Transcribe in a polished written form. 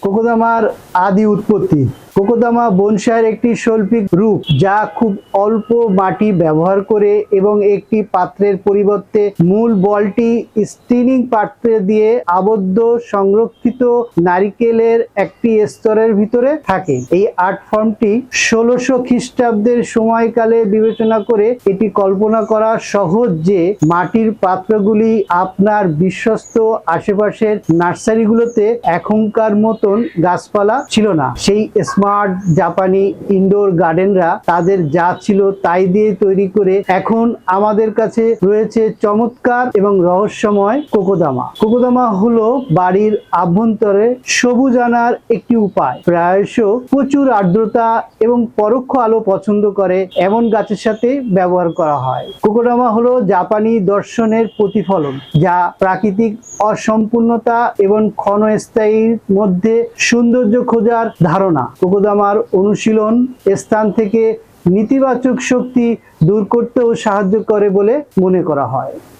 কোকোদামার আদি উৎপত্তি। কোকোদামা বনসাইয়ের একটি শৈল্পিক রূপ যা খুব অল্প মাটি ব্যবহার করে এবং একটি পাত্রের পরিবর্তে মূল বলটি স্টিনিং পাত্রে দিয়ে আবদ্ধ সংরক্ষিত নারিকেলের একটি স্তরের ভিতরে থাকে। এই আর্ট ফর্মটি 1600 খ্রিস্টাব্দের সময়কালে বিবেচনা করে এটি কল্পনা করা সহজ যে মাটির পাত্রগুলি আপনার বিশ্বস্ত আশেপাশের নার্সারিগুলোতে এখনকার মতন গাছপালা ছিল না। সেই স্মার্ট জাপানি ইনডোর গার্ডেনরা তাদের যা ছিল তাই দিয়ে তৈরি করে এখন আমাদের কাছে রয়েছে চমৎকার এবং রহস্যময় কোকোদামা। কোকোদামা হলো বাড়ির আভ্যন্তরে সবুজ আনার একটি উপায়। প্রায়শ প্রচুর আর্দ্রতা এবং পরোক্ষ আলো পছন্দ করে এমন গাছের সাথে ব্যবহার করা হয়। কোকোদামা হলো জাপানি দর্শনের প্রতিফলন যা প্রাকৃতিক অসম্পূর্ণতা এবং ক্ষণস্থায়ীর মধ্যে সৌন্দর্য খোঁজার ধারণা। কোকোদামার অনুশীলন স্থান থেকে নেতিবাচক শক্তি দূর করতেও সাহায্য করে বলে মনে করা হয়।